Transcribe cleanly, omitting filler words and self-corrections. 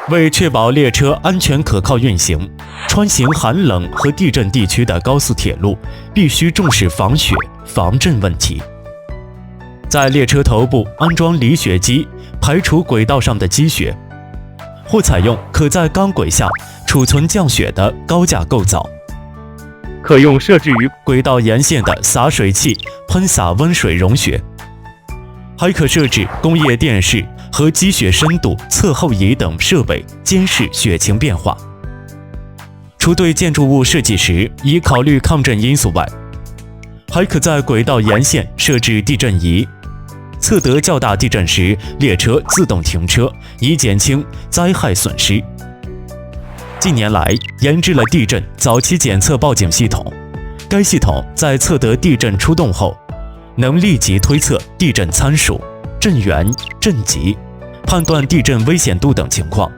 为确保列车安全可靠运行，穿行寒冷和地震地区的高速铁路必须重视防雪、防震问题。在列车头部安装离雪机，排除轨道上的积雪，或采用可在钢轨下储存降雪的高架构造。可用设置于轨道沿线的洒水器喷洒温水融雪，还可设置工业电视和积雪深度测候仪等设备监视雪情变化。除对建筑物设计时已考虑抗震因素外，还可在轨道沿线设置地震仪，测得较大地震时，列车自动停车，以减轻灾害损失。近年来，研制了地震早期检测报警系统，该系统在测得地震出动后，能立即推测地震参数、震源、震级，判断地震危险度等情况，